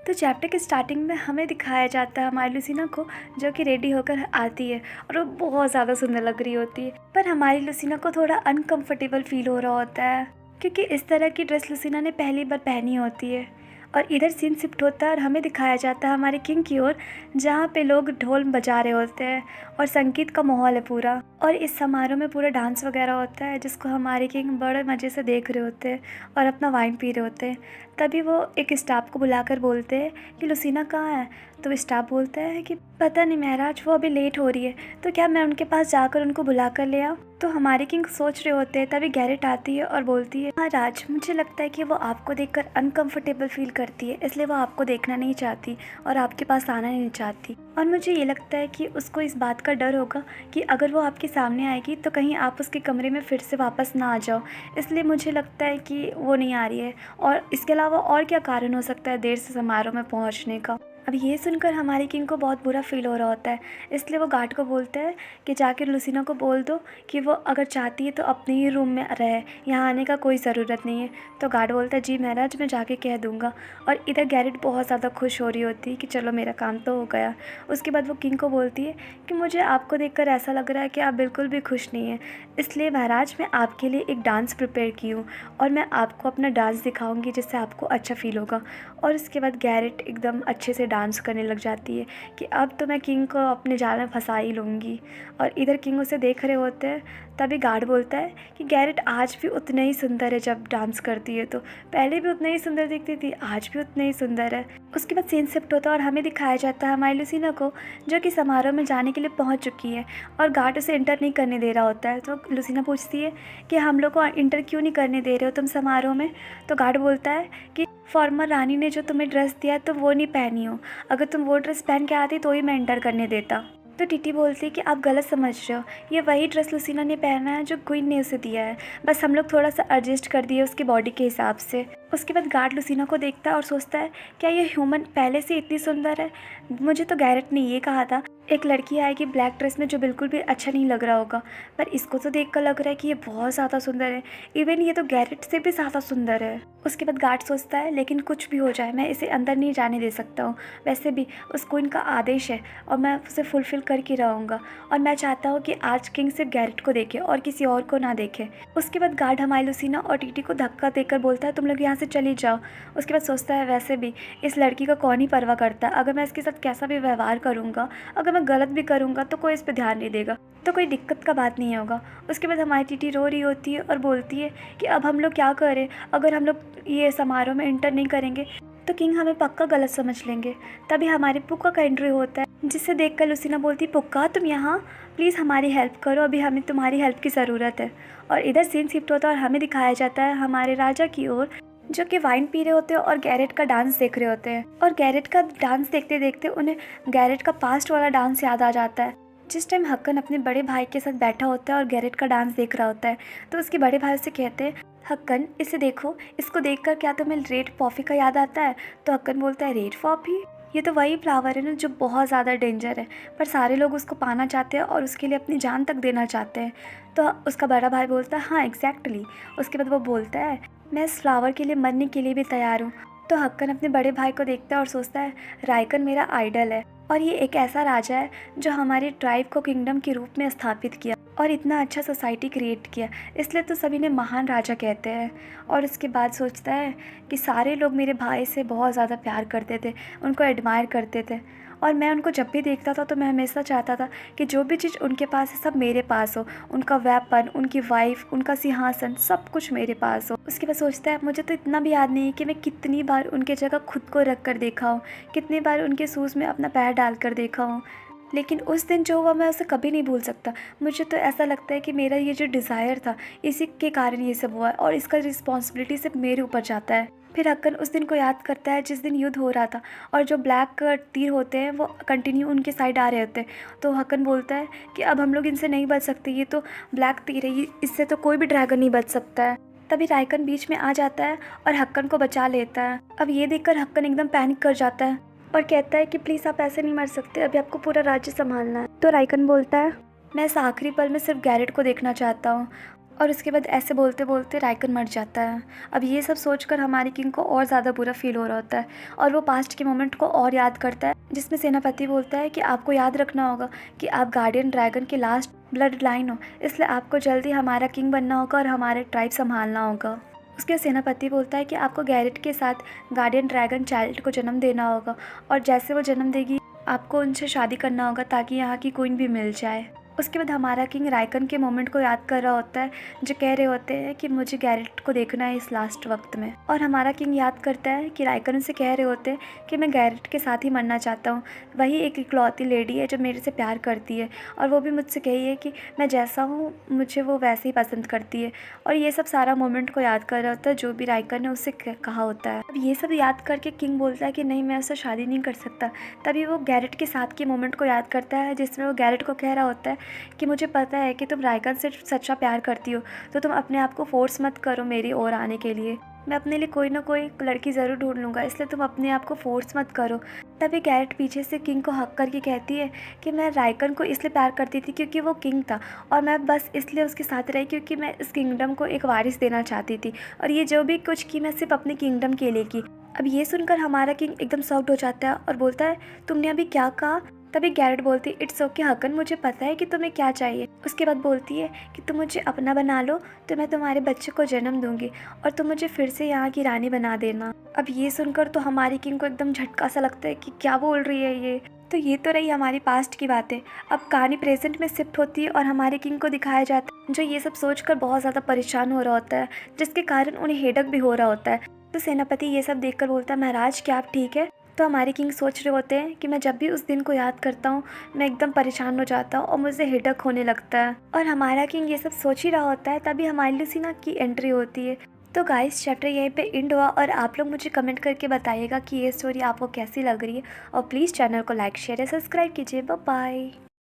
तो चैप्टर के स्टार्टिंग में हमें दिखाया जाता है हमारी लुसीना को, जो कि रेडी होकर आती है और वो बहुत ज़्यादा सुंदर लग रही होती है। पर हमारी लुसीना को थोड़ा अनकंफर्टेबल फील हो रहा होता है, क्योंकि इस तरह की ड्रेस लुसीना ने पहली बार पहनी होती है। और इधर सीन शिफ्ट होता है और हमें दिखाया जाता है हमारे किंग की ओर, जहाँ पे लोग ढोल बजा रहे होते हैं और संगीत का माहौल है पूरा। और इस समारोह में पूरा डांस वगैरह होता है, जिसको हमारे किंग बड़े मज़े से देख रहे होते हैं और अपना वाइन पी रहे होते हैं। तभी वो एक स्टाफ को बुलाकर बोलते हैं कि लुसीना कहाँ है। तो स्टाफ बोलता है कि पता नहीं महाराज, वो अभी लेट हो रही है, तो क्या मैं उनके पास जाकर उनको बुला कर ले आऊँ। तो हमारे किंग सोच रहे होते हैं, तभी गैरेट आती है और बोलती है, महाराज मुझे लगता है कि वो आपको देखकर अनकंफर्टेबल फील करती है, इसलिए वो आपको देखना नहीं चाहती और आपके पास आना नहीं चाहती। और मुझे ये लगता है कि उसको इस बात का डर होगा कि अगर वो आपके सामने आएगी तो कहीं आप उसके कमरे में फिर से वापस ना आ जाओ, इसलिए मुझे लगता है कि वो नहीं आ रही है। और इसके अलावा और क्या कारण हो सकता है देर से समारोह में पहुंचने का। अब ये सुनकर हमारे किंग को बहुत बुरा फील हो रहा होता है, इसलिए वो गार्ड को बोलता है कि जाकर लुसीना को बोल दो कि वो अगर चाहती है तो अपने ही रूम में रहे, यहाँ आने का कोई ज़रूरत नहीं है। तो गार्ड बोलता है जी महाराज, मैं जाके कह दूँगा। और इधर गैरेट बहुत ज़्यादा खुश हो रही होती है कि चलो मेरा काम तो हो गया। उसके बाद वो किंग को बोलती है कि मुझे आपको देखकर ऐसा लग रहा है कि आप बिल्कुल भी खुश नहीं हैं, इसलिए महाराज मैं आपके लिए एक डांस प्रिपेयर की हूँ और मैं आपको अपना डांस दिखाऊंगी, जिससे आपको अच्छा फील होगा। और उसके बाद गैरेट एकदम अच्छे से डांस करने लग जाती है कि अब तो मैं किंग को अपने जाल में फंसा ही लूँगी। और इधर किंग उसे देख रहे होते हैं। तभी गार्ड बोलता है कि गैरेट आज भी उतना ही सुंदर है, जब डांस करती है तो पहले भी उतना ही सुंदर दिखती थी, आज भी उतना ही सुंदर है। उसके बाद सीन शिफ्ट होता है और हमें दिखाया जाता है हमारी लुसीना को, जो कि समारोह में जाने के लिए पहुंच चुकी है और गार्ड उसे इंटर नहीं करने दे रहा होता है। तो लुसीना पूछती है कि हम लोग को इंटर क्यों नहीं करने दे रहे हो तुम समारोह में। तो गार्ड बोलता है कि फॉर्मर रानी ने जो तुम्हें ड्रेस दिया है तो वो नहीं पहनी हो, अगर तुम वो ड्रेस पहन के आती तो ही मैं इंटर करने देता। तो टीटी बोलती है कि आप गलत समझ रहे हो, ये वही ड्रेस लुसीना ने पहना है जो क्वीन ने उसे दिया है, बस हम लोग थोड़ा सा एडजस्ट कर दिए उसकी बॉडी के हिसाब से। उसके बाद गार्ड लुसीना को देखता है और सोचता है क्या ये ह्यूमन पहले से इतनी सुंदर है। मुझे तो गैरेट ने ये कहा था एक लड़की आएगी ब्लैक ड्रेस में जो बिल्कुल भी अच्छा नहीं लग रहा होगा, पर इसको तो देख कर लग रहा है कि ये बहुत ज़्यादा सुंदर है, इवन ये तो गैरेट से भी ज़्यादा सुंदर है। उसके बाद गार्ड सोचता है लेकिन कुछ भी हो जाए मैं इसे अंदर नहीं जाने दे सकता हूँ, वैसे भी उस क्वीन का आदेश है और मैं उसे फुलफिल करके रहूँगा। और मैं चाहता हूँ कि आज किंग सिर्फ गैरेट को देखे और किसी और को ना देखे। उसके बाद गार्ड हमारी लुसीना और टीटी को धक्का देकर बोलता है तुम लोग यहाँ से चली जाओ। उसके बाद सोचता है वैसे भी इस लड़की का कौन ही परवाह करता है, अगर मैं इसके साथ कैसा भी व्यवहार करूँगा, अगर मैं गलत भी करूँगा तो कोई इस पर ध्यान नहीं देगा, तो कोई दिक्कत का बात नहीं होगा। उसके बाद हमारी टीटी रो रही होती है और बोलती है कि अब हम लोग क्या करें, अगर हम लोग ये समारोह में इंटर नहीं करेंगे तो किंग हमें पक्का गलत समझ लेंगे। तभी हमारे पुक्का का एंट्री होता है, जिसे देखकर लुसीना बोलती है पुक्का तुम यहाँ प्लीज़ हमारी हेल्प करो, अभी हमें तुम्हारी हेल्प की ज़रूरत है। और इधर सीन शिफ्ट होता है और हमें दिखाया जाता है हमारे राजा की ओर, जो कि वाइन पी रहे होते हैं और गैरेट का डांस देख रहे होते हैं। और गैरेट का डांस देखते देखते उन्हें गैरेट का पास्ट वाला डांस याद आ जाता है, जिस टाइम हक्कन अपने बड़े भाई के साथ बैठा होता है और गैरेट का डांस देख रहा होता है। तो उसके बड़े भाई से कहते हैं हक्कन इसे देखो, इसको देखकर क्या तुम्हें रेड पॉफी का याद आता है। तो हक्कन बोलता है रेड पॉफी, ये तो वही फ्लावर है ना जो बहुत ज़्यादा डेंजर है, पर सारे लोग उसको पाना चाहते हैं और उसके लिए अपनी जान तक देना चाहते हैं। तो उसका बड़ा भाई बोलता है हाँ एग्जैक्टली। उसके बाद वो बोलता है मैं इस फ्लावर के लिए मरने के लिए भी तैयार हूँ। तो हक्कन अपने बड़े भाई को देखता है और सोचता है रायकन मेरा आइडल है और ये एक ऐसा राजा है जो हमारे ट्राइब को किंगडम के रूप में स्थापित किया और इतना अच्छा सोसाइटी क्रिएट किया, इसलिए तो सभी ने महान राजा कहते हैं। और उसके बाद सोचता है कि सारे लोग मेरे भाई से बहुत ज़्यादा प्यार करते थे, उनको एडमायर करते थे, और मैं उनको जब भी देखता था तो मैं हमेशा चाहता था कि जो भी चीज़ उनके पास है सब मेरे पास हो, उनका वेपन, उनकी वाइफ, उनका सिंहासन, सब कुछ मेरे पास हो। उसके बाद सोचता है मुझे तो इतना भी याद नहीं है कि मैं कितनी बार उनके जगह खुद को रख कर देखा हूँ, कितनी बार उनके शूज़ में अपना पैर डाल कर देखा हूँ, लेकिन उस दिन जो हुआ मैं उसे कभी नहीं भूल सकता। मुझे तो ऐसा लगता है कि मेरा ये जो डिज़ायर था इसी के कारण ये सब हुआ है और इसका रिस्पॉन्सिबिलिटी सिर्फ मेरे ऊपर जाता है। फिर हक्कन उस दिन को याद करता है जिस दिन युद्ध हो रहा था और जो ब्लैक तीर होते हैं वो कंटिन्यू उनके साइड आ रहे होते हैं। तो हक्कन बोलता है कि अब हम लोग इनसे नहीं बच सकते, ये तो ब्लैक तीर है, इससे तो कोई भी ड्रैगन नहीं बच सकता है। तभी रायकन बीच में आ जाता है और हक्कन को बचा लेता है। अब ये देखकर हक्कन एकदम पैनिक कर जाता है और कहता है कि प्लीज़ आप ऐसे नहीं मर सकते, अभी आपको पूरा राज्य संभालना है। तो रायकन बोलता है मैं इस आखिरी पल में सिर्फ गैरेट को देखना चाहता हूँ, और उसके बाद ऐसे बोलते बोलते रायकन मर जाता है। अब ये सब सोचकर हमारी किंग को और ज़्यादा बुरा फील हो रहा होता है और वो पास्ट के मोमेंट को और याद करता है, जिसमें सेनापति बोलता है कि आपको याद रखना होगा कि आप गार्डियन ड्रैगन के लास्ट ब्लड लाइन हो, इसलिए आपको जल्दी हमारा किंग बनना होगा और हमारे ट्राइब संभालना होगा। उसके सेनापति बोलता है कि आपको गैरेट के साथ गार्डियन ड्रैगन चाइल्ड को जन्म देना होगा और जैसे वो जन्म देगी आपको उनसे शादी करना होगा ताकि यहाँ की क्वीन भी मिल जाए। उसके बाद हमारा किंग रायकन के मोमेंट को याद कर रहा होता है, जो कह रहे होते हैं कि मुझे गैरेट को देखना है इस लास्ट वक्त में। और हमारा किंग याद करता है कि रायकन उनसे कह रहे होते हैं कि मैं गैरेट के साथ ही मरना चाहता हूँ, वही एक इकलौती लेडी है जो मेरे से प्यार करती है और वो भी मुझसे कही है कि मैं जैसा हूँ मुझे वो वैसे ही पसंद करती है। और ये सब सारा मोमेंट को याद कर रहा होता है जो भी रायकन ने उससे कहा होता है। अब ये सब याद करके किंग बोलता है कि नहीं, मैं उससे शादी नहीं कर सकता। तभी वो गैरेट के साथ के मोमेंट को याद करता है, जिसमें वो गैरेट को कह रहा होता है कि मुझे पता है कि तुम रायकन से सच्चा प्यार करती हो, तो तुम अपने आप को फोर्स मत करो मेरी ओर आने के लिए। मैं अपने लिए कोई ना कोई लड़की ज़रूर ढूंढ लूँगा, इसलिए तुम अपने आप को फोर्स मत करो। तभी गैरेट पीछे से किंग को हक करके कहती है कि मैं रायकन को इसलिए प्यार करती थी क्योंकि वो किंग था और मैं बस इसलिए उसके साथ रही क्योंकि मैं इस किंगडम को एक वारिस देना चाहती थी और ये जो भी कुछ की मैं सिर्फ अपने किंगडम के लिए की। अब ये सुनकर हमारा किंग एकदम शॉक्ड हो जाता है और बोलता है तुमने अभी क्या कहा? तभी गैरेट बोलती है इट्स ओके हकन, मुझे पता है कि तुम्हें क्या चाहिए। उसके बाद बोलती है कि तुम मुझे अपना बना लो तो मैं तुम्हारे बच्चे को जन्म दूंगी और तुम मुझे फिर से यहाँ की रानी बना देना। अब ये सुनकर तो हमारी किंग को एकदम झटका सा लगता है कि क्या बोल रही है ये। तो ये तो रही हमारी पास्ट की बातें। अब कहानी प्रेजेंट में शिफ्ट होती है और हमारे किंग को दिखाया जाता है जो ये सब सोचकर बहुत ज़्यादा परेशान हो रहा होता है, जिसके कारण उन्हें हेडक भी हो रहा होता है। तो सेनापति ये सब देखकर बोलता है महाराज क्या आप ठीक है? तो हमारे किंग सोच रहे होते हैं कि मैं जब भी उस दिन को याद करता हूँ मैं एकदम परेशान हो जाता हूँ और मुझे हेडक होने लगता है। और हमारा किंग ये सब सोच ही रहा होता है, तभी हमारी लूसीना की एंट्री होती है। तो गाइस चैप्टर यहीं पे एंड हुआ और आप लोग मुझे कमेंट करके बताइएगा कि ये स्टोरी आपको कैसी लग रही है और प्लीज़ चैनल को लाइक शेयर या सब्सक्राइब कीजिए। Bye bye.